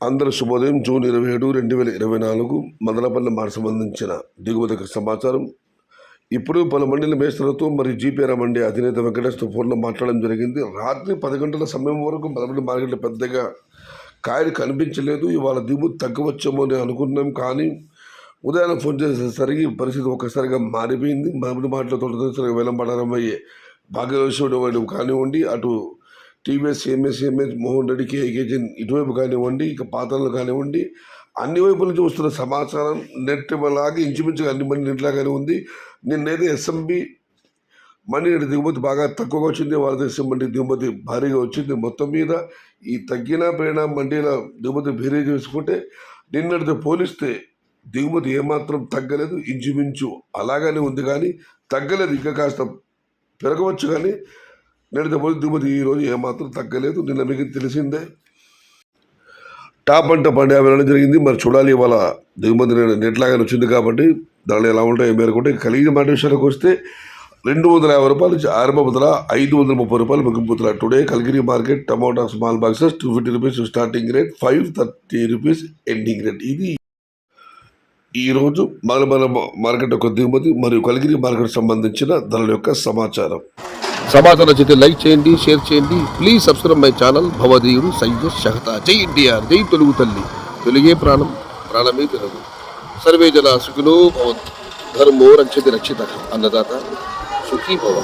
అందరూ శుభోదయం. జూన్ 27, 2024 మదనపల్లి మాట సంబంధించిన దిగుమతి సమాచారం. ఇప్పుడు పలు మండలి మేస్త్రులతో మరియు జీపీఆర్ మండి అధినేత వెంకటేశ్వర ఫోన్లో మాట్లాడడం జరిగింది. రాత్రి 10 గంటల సమయం వరకు మదనపల్లి మార్కెట్లో పెద్దగా కాయలు కనిపించలేదు. ఇవాళ దిగుమతి తగ్గవచ్చేమో అని అనుకున్నాం, కానీ ఉదయాన్నే ఫోన్ చేసేసరికి పరిస్థితి ఒక్కసారిగా మారిపోయింది. మదనపల్లి మార్కెట్లో తొలసరిగా వేలం పడారమయ్యే భాగ్యలక్ష్మి కానివ్వండి, అటు టీవీఎస్ ఎంఎస్ మోహన్ రెడ్డి కేజన్ ఇటువైపు కానివ్వండి, ఇక పాత్రలు కానివ్వండి, అన్ని వైపుల నుంచి వస్తున్న సమాచారం నెట్ లాగా ఇంచుమించుగా అన్ని మంది నెట్లాగానే ఉంది. నిన్నైతే ఎస్ఎంబి మనీ దిగుమతి బాగా తక్కువగా వచ్చింది, వాళ్ళ దేశం మండి దిగుమతి భారీగా వచ్చింది. మొత్తం మీద ఈ తగ్గిన పరిణామ మండీల దిగుమతి భేరీ చేసుకుంటే నిన్నటితో పోలిస్తే దిగుమతి ఏమాత్రం తగ్గలేదు, ఇంచుమించు అలాగనే ఉంది, కానీ తగ్గలేదు. ఇంకా కాస్త పెరగవచ్చు, కానీ నేటితో పోలి దిగుమతి ఈరోజు ఏమాత్రం తగ్గలేదు. నిన్న మీకు తెలిసిందే టాప్ అంట పండుగ వెళ్ళడం జరిగింది. మరి చూడాలి ఇవాళ దిగుమతి నెట్లాగానే వచ్చింది కాబట్టి దానిలో ఎలా ఉంటాయో మేరకుంటే. కలిగిన మాట విషయానికి వస్తే 250 రూపాయల నుంచి ఆరంభ ధర 530 రూపాయలు ముగింపు ధర. టుడే కలిగిరి మార్కెట్ టమాటా small boxes 250 rupees starting rate, 530 rupees ending rate. ఇది ఈరోజు మదనపల్లి మార్కెట్ యొక్క దిగుమతి మరియు కలిగిరి మార్కెట్ సంబంధించిన ధరల యొక్క సమాచారం నచ్చితే లైక్ చేయండి, షేర్ చేయండి. Please subscribe my channel. భవదీయుడు సయ్యద్ షహతా. జై ఎన్టీఆర్, జై తెలుగు తల్లి. తెలుగే ప్రాణం, ప్రాణమే తెలుగు. సర్వే జన సుఖినో భవంతు. ధర్మో రక్షతి రక్షిత. అన్నదాత సుఖీ భవ.